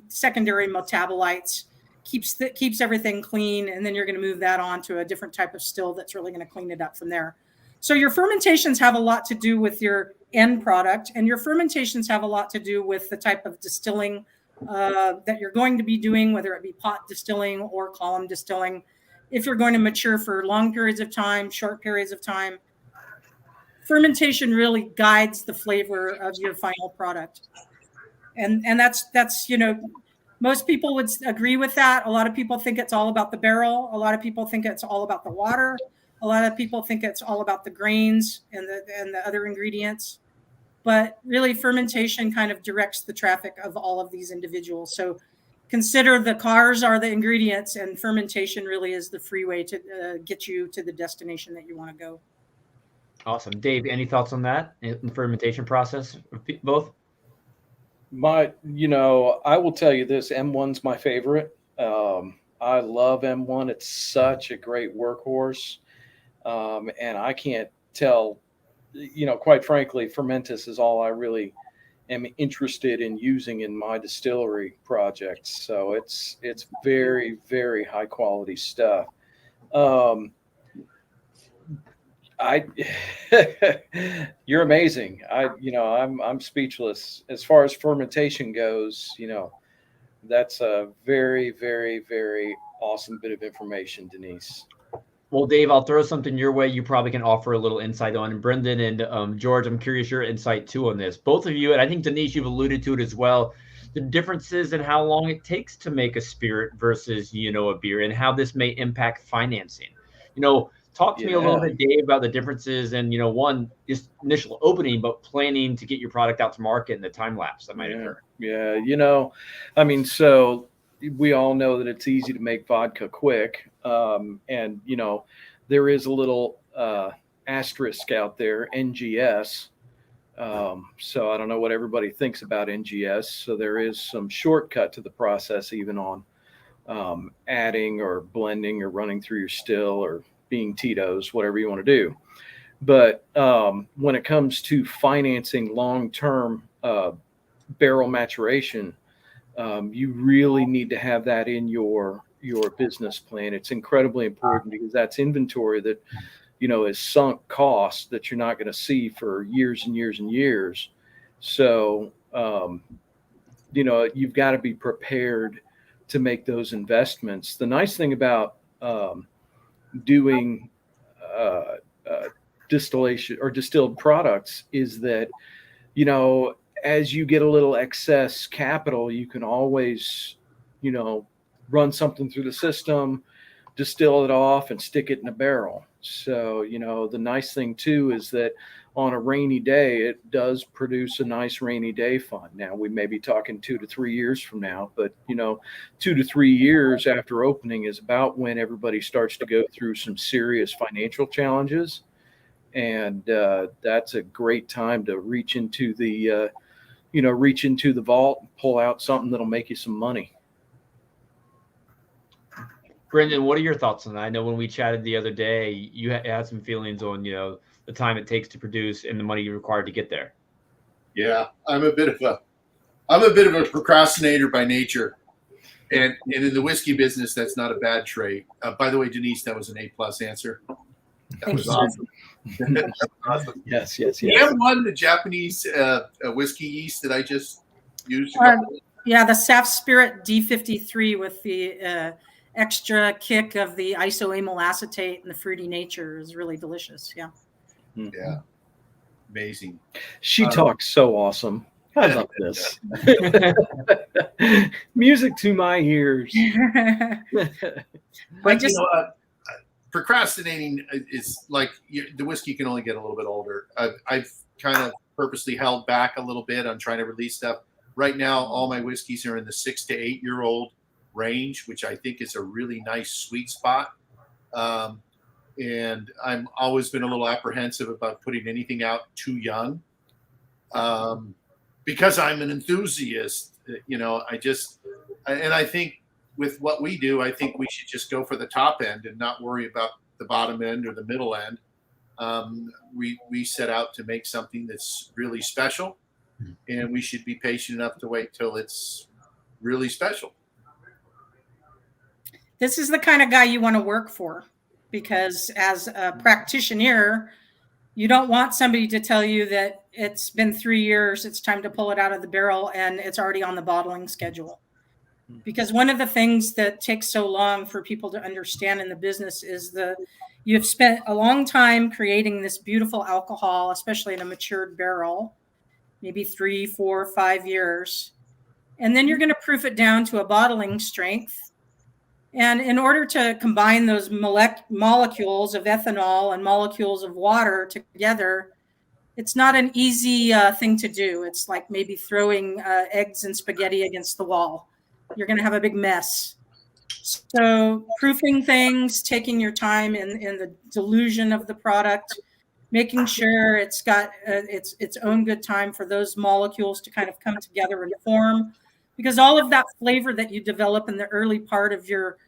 secondary metabolites, keeps everything clean, and then you're going to move that on to a different type of still that's really going to clean it up from there. So your fermentations have a lot to do with your end product, and your fermentations have a lot to do with the type of distilling that you're going to be doing, whether it be pot distilling or column distilling. If you're going to mature for long periods of time, short periods of time, fermentation really guides the flavor of your final product. And that's, you know, most people would agree with that. A lot of people think it's all about the barrel. A lot of people think it's all about the water. A lot of people think it's all about the grains and the other ingredients. But really, fermentation kind of directs the traffic of all of these individuals. So consider the cars are the ingredients, and fermentation really is the freeway to get you to the destination that you want to go. Awesome. Dave, any thoughts on that in the fermentation process? Both? I will tell you this, M1's my favorite. I love M1. It's such a great workhorse. And I can't tell, quite frankly, Fermentis is all I really am interested in using in my distillery projects. So it's very, very high quality stuff. You're amazing. I'm speechless as far as fermentation goes. That's a very, very, very awesome bit of information, Denise. Well, Dave, I'll throw something your way you probably can offer a little insight on. And Brendan and George, I'm curious your insight too on this. Both of you, and I think Denise, you've alluded to it as well, the differences in how long it takes to make a spirit versus, a beer, and how this may impact financing. Talk to me a little bit, Dave, about the differences and, one, just initial opening, but planning to get your product out to market and the time lapse that might occur. Yeah, so we all know that it's easy to make vodka quick. And, there is a little asterisk out there, NGS. So I don't know what everybody thinks about NGS. So there is some shortcut to the process, even on adding or blending or running through your still or being Tito's, whatever you want to do. But when it comes to financing long-term barrel maturation, you really need to have that in your business plan. It's incredibly important because that's inventory that, is sunk cost that you're not going to see for years and years and years. So, you've got to be prepared to make those investments. The nice thing about doing distillation or distilled products is that, as you get a little excess capital, you can always, run something through the system, distill it off and stick it in a barrel. So, the nice thing too is that on a rainy day, it does produce a nice rainy day fund. Now, we may be talking 2 to 3 years from now, but 2 to 3 years after opening is about when everybody starts to go through some serious financial challenges. And that's a great time to reach into the vault and pull out something that'll make you some money. Brendan, what are your thoughts on that? I know when we chatted the other day, you had some feelings on, the time it takes to produce and the money required to get there. Yeah, I'm a bit of a procrastinator by nature, and in the whiskey business, that's not a bad trait. By the way, Denise, that was an A+ answer. That was awesome. That was awesome. Yes. You have one, the Japanese whiskey yeast that I just used. Yeah, the Saf Spirit D53 with the extra kick of the isoamyl acetate and the fruity nature is really delicious. Yeah. Yeah. Amazing. She talks so awesome. I love this. Music to my ears. But procrastinating is like the whiskey can only get a little bit older. I've kind of purposely held back a little bit on trying to release stuff. Right now, all my whiskeys are in the 6 to 8 year old range, which I think is a really nice sweet spot. And I'm always been a little apprehensive about putting anything out too young, because I'm an enthusiast. I think with what we do, I think we should just go for the top end and not worry about the bottom end or the middle end. We set out to make something that's really special, and we should be patient enough to wait till it's really special. This is the kind of guy you want to work for, because as a practitioner, you don't want somebody to tell you that it's been 3 years, it's time to pull it out of the barrel, and it's already on the bottling schedule. Because one of the things that takes so long for people to understand in the business is you've spent a long time creating this beautiful alcohol, especially in a matured barrel, maybe 3, 4, 5 years. And then you're going to proof it down to a bottling strength. And in order to combine those molecules of ethanol and molecules of water together, it's not an easy thing to do. It's like maybe throwing eggs and spaghetti against the wall. You're going to have a big mess. So proofing things, taking your time in the dilution of the product, making sure it's got its own good time for those molecules to kind of come together and form. Because all of that flavor that you develop in the early part of your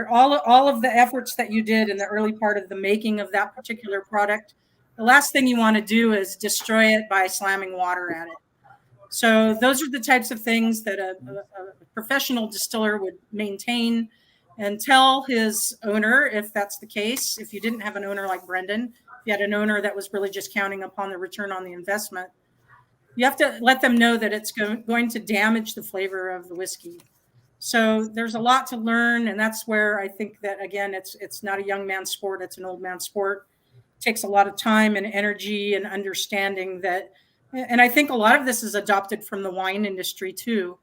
all of the efforts that you did in the early part of the making of that particular product, the last thing you want to do is destroy it by slamming water at it. So those are the types of things that a professional distiller would maintain and tell his owner, if that's the case. If you didn't have an owner like Brendan, if you had an owner that was really just counting upon the return on the investment, you have to let them know that it's going to damage the flavor of the whiskey. So there's a lot to learn, and that's where I think that, again, it's not a young man's sport, it's an old man's sport. It takes a lot of time and energy and understanding that, and I think a lot of this is adopted from the wine industry too,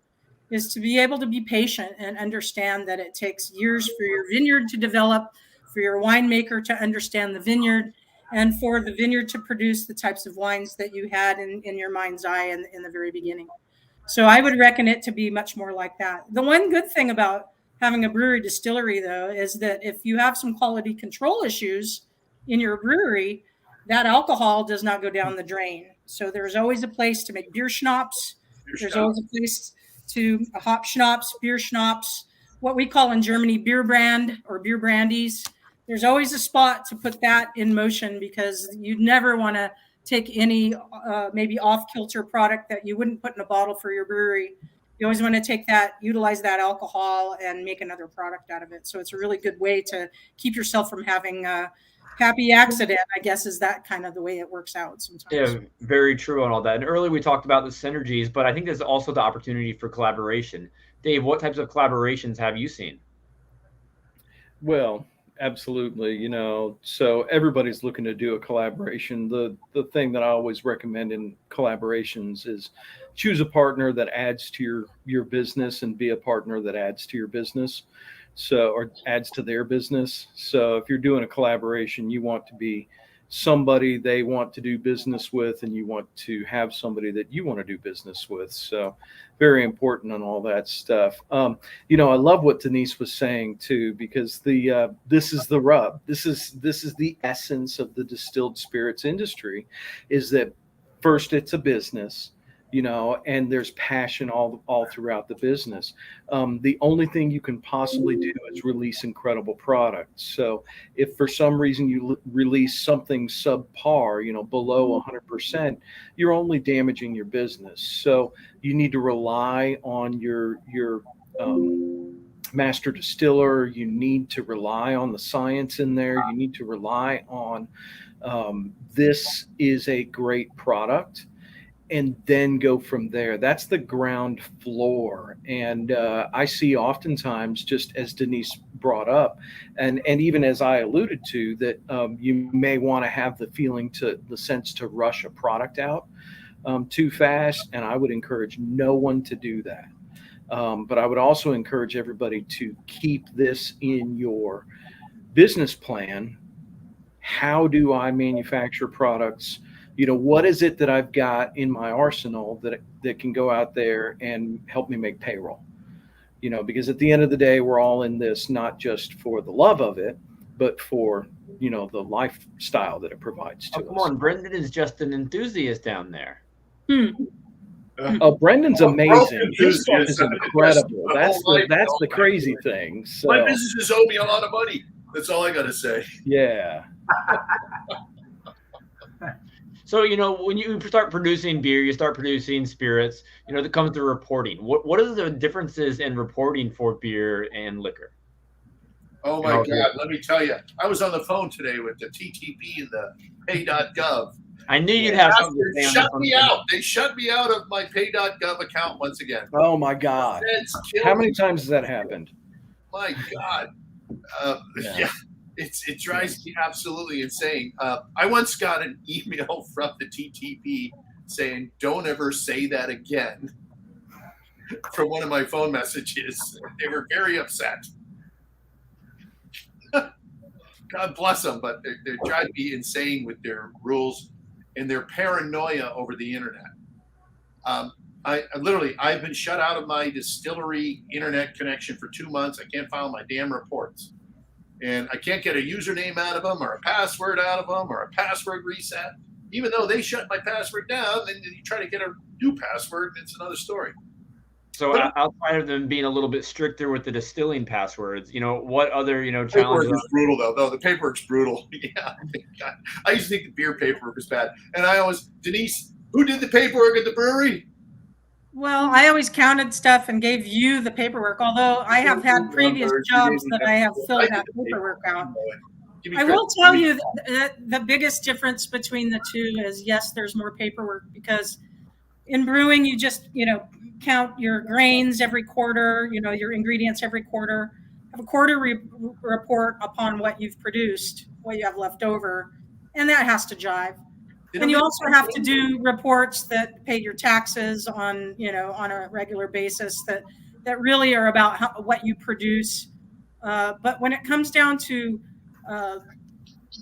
is to be able to be patient and understand that it takes years for your vineyard to develop, for your winemaker to understand the vineyard, and for the vineyard to produce the types of wines that you had in your mind's eye in the very beginning. So I would reckon it to be much more like that. The one good thing about having a brewery distillery, though, is that if you have some quality control issues in your brewery, that alcohol does not go down the drain. So there's always a place to make beer schnapps. There's always a place to hop schnapps, beer schnapps, what we call in Germany beer brand or beer brandies. There's always a spot to put that in motion, because you never want to take any maybe off-kilter product that you wouldn't put in a bottle for your brewery. You always want to take that, utilize that alcohol, and make another product out of it. So it's a really good way to keep yourself from having a happy accident, I guess, is that kind of the way it works out sometimes. Yeah, very true on all that. And earlier we talked about the synergies, but I think there's also the opportunity for collaboration. Dave, what types of collaborations have you seen? Well, absolutely. So everybody's looking to do a collaboration. The thing that I always recommend in collaborations is choose a partner that adds to your business, and be a partner that adds to your business. Or adds to their business. So if you're doing a collaboration, you want to be somebody they want to do business with, and you want to have somebody that you want to do business with. So very important on all that stuff. I love what Denise was saying too, because this is the rub. This is the essence of the distilled spirits industry, is that first it's a business, and there's passion all throughout the business. The only thing you can possibly do is release incredible products. So if for some reason you release something subpar, below 100%, you're only damaging your business. So you need to rely on your master distiller. You need to rely on the science in there. You need to rely on this is a great product, and then go from there. That's the ground floor. And I see oftentimes, just as Denise brought up, and even as I alluded to, that you may want to have the sense to rush a product out too fast. And I would encourage no one to do that. But I would also encourage everybody to keep this in your business plan. How do I manufacture products? What is it that I've got in my arsenal that can go out there and help me make payroll? Because at the end of the day, we're all in this not just for the love of it, but for the lifestyle that it provides to us. Come on, Brendan is just an enthusiast down there. Oh, Brendan's amazing. His stuff is incredible. That's the crazy thing. So, my businesses owe me a lot of money. That's all I got to say. Yeah. So, when you start producing beer, you start producing spirits, that comes to reporting. What are the differences in reporting for beer and liquor? Oh, my God. Let me tell you. I was on the phone today with the TTP and the pay.gov. I knew you'd have something to say. Shut me out. They shut me out of my pay.gov account once again. Oh, my God. How many times has that happened? My God. Yeah. It drives me absolutely insane. I once got an email from the TTP saying, "Don't ever say that again," from one of my phone messages. They were very upset. God bless them, but they drive me insane with their rules and their paranoia over the internet. I've been shut out of my distillery internet connection for 2 months. I can't file my damn reports. And I can't get a username out of them or a password out of them or a password reset. Even though they shut my password down, then you try to get a new password, and it's another story. So outside of them being a little bit stricter with the distilling passwords, what other, challenges? Paperwork is brutal, though. No, the paperwork's brutal. Yeah. I used to think the beer paperwork was bad. And Denise, who did the paperwork at the brewery? Well, I always counted stuff and gave you the paperwork, although I have had previous jobs that I have filled that paperwork out. I will tell you that the biggest difference between the two is, yes, there's more paperwork, because in brewing, you just, count your grains every quarter, your ingredients every quarter, have a quarter report upon what you've produced, what you have left over, and that has to jive. And you also have to do reports that pay your taxes on a regular basis that really are about what you produce. But when it comes down to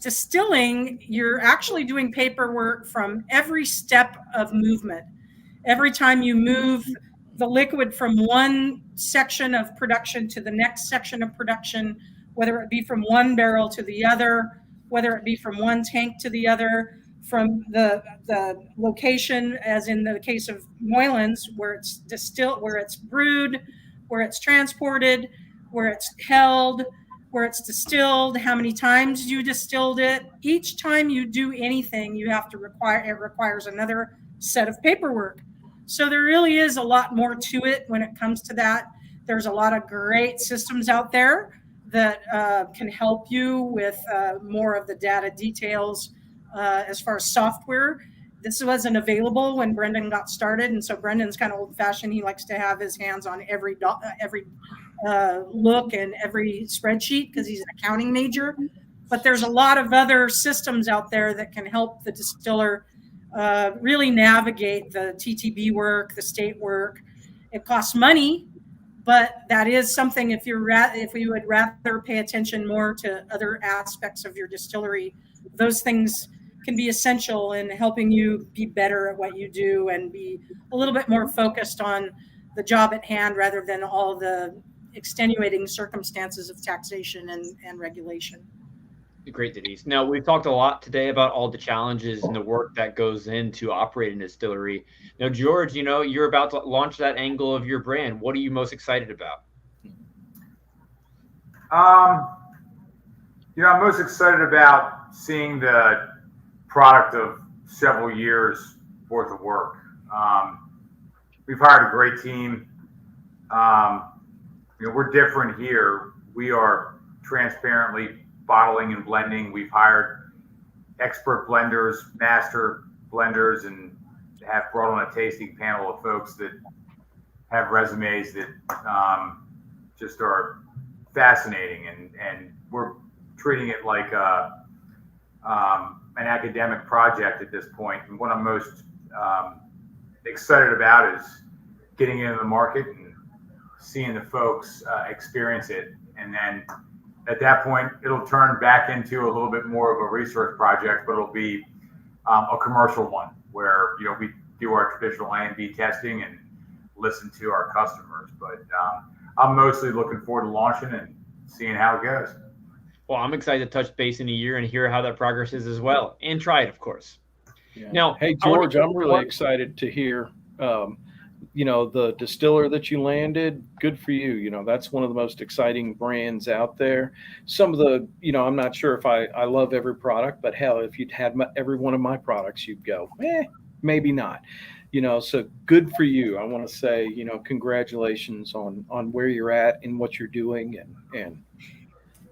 distilling, you're actually doing paperwork from every step of movement. Every time you move the liquid from one section of production to the next section of production, whether it be from one barrel to the other, whether it be from one tank to the other, from the location, as in the case of Moylan's, where it's distilled, where it's brewed, where it's transported, where it's held, where it's distilled, how many times you distilled it. Each time you do anything, it requires another set of paperwork. So there really is a lot more to it when it comes to that. There's a lot of great systems out there that can help you with more of the data details. As far as software, this wasn't available when Brendan got started, and so Brendan's kind of old-fashioned. He likes to have his hands on every look and every spreadsheet because he's an accounting major. But there's a lot of other systems out there that can help the distiller really navigate the TTB work, the state work. It costs money, but that is something if you would rather pay attention more to other aspects of your distillery, those things can be essential in helping you be better at what you do and be a little bit more focused on the job at hand rather than all the extenuating circumstances of taxation and regulation. Great, Denise. Now, we've talked a lot today about all the challenges and the work that goes into operating a distillery. Now, George, you're about to launch that angle of your brand. What are you most excited about? I'm most excited about seeing the product of several years worth of work. We've hired a great team. We're different here. We are transparently bottling and blending. We've hired expert blenders, master blenders, and have brought on a tasting panel of folks that have resumes that just are fascinating, and we're treating it like an academic project at this point. And what I'm most excited about is getting into the market and seeing the folks experience it, and then at that point, it'll turn back into a little bit more of a research project, but it'll be a commercial one where we do our traditional A&B testing and listen to our customers. But I'm mostly looking forward to launching and seeing how it goes. Well, I'm excited to touch base in a year and hear how that progress is as well, and try it, of course. Yeah. Now, hey George, I'm really excited to hear. The distiller that you landed, good for you. That's one of the most exciting brands out there. Some of the, I'm not sure if I love every product, but hell, if you'd had every one of my products, you'd go, maybe not. So good for you. I want to say, congratulations on where you're at and what you're doing, and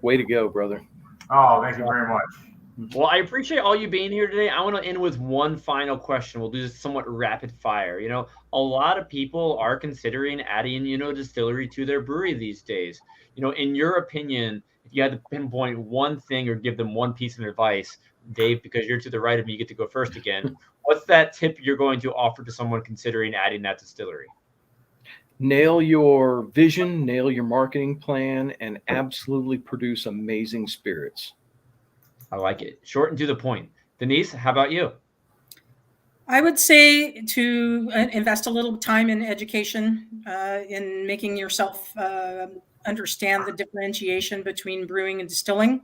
way to go, brother. Oh, thank you very much. Well, I appreciate all you being here today. I want to end with one final question. We'll do this somewhat rapid fire. A lot of people are considering adding, distillery to their brewery these days. In your opinion, if you had to pinpoint one thing or give them one piece of advice, Dave, because you're to the right of me, you get to go first again. What's that tip you're going to offer to someone considering adding that distillery? Nail your vision, nail your marketing plan, and absolutely produce amazing spirits. I like it. Short and to the point. Denise, how about you? I would say to invest a little time in education, in making yourself understand the differentiation between brewing and distilling.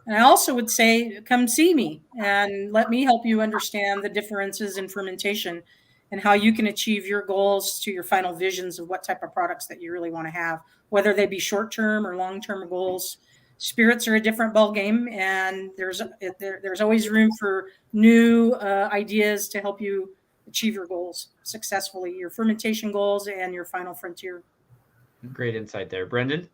And I also would say, come see me and let me help you understand the differences in fermentation and how you can achieve your goals to your final visions of what type of products that you really want to have, whether they be short-term or long-term goals. Spirits are a different ball game, and there's always room for new ideas to help you achieve your goals successfully, your fermentation goals and your final frontier. Great insight there. Brendan?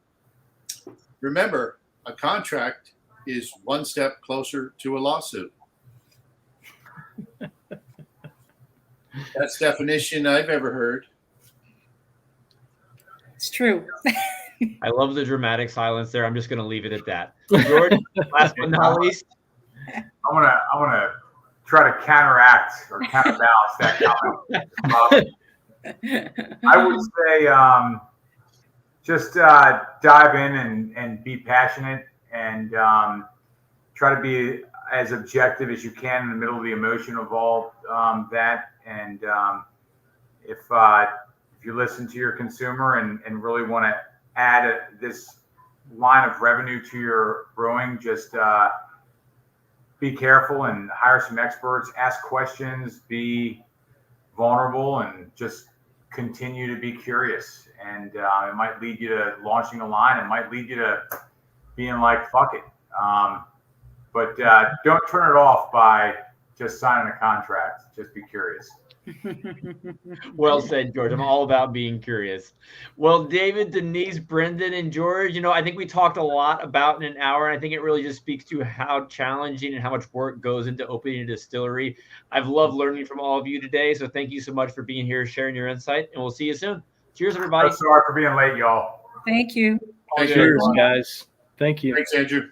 Remember, a contract is one step closer to a lawsuit. Best definition I've ever heard. It's true. I love the dramatic silence there. I'm just going to leave it at that. George, last but not least. I want to try to counteract or counterbalance that comment. I would say just dive in and be passionate and try to be as objective as you can in the middle of the emotion of all that. And if you listen to your consumer and really want to add this line of revenue to your brewing, just be careful and hire some experts, ask questions, be vulnerable, and just continue to be curious. And it might lead you to launching a line. It might lead you to being like, fuck it. But don't turn it off by just signing a contract. Just be curious. Well said, George. I'm all about being curious. Well, David, Denise, Brendan, and George, I think we talked a lot about in an hour. And I think it really just speaks to how challenging and how much work goes into opening a distillery. I've loved learning from all of you today. So thank you so much for being here, sharing your insight, and we'll see you soon. Cheers, everybody. Sorry for being late, y'all. Thank you. Cheers, guys. Thank you. Thanks, Andrew.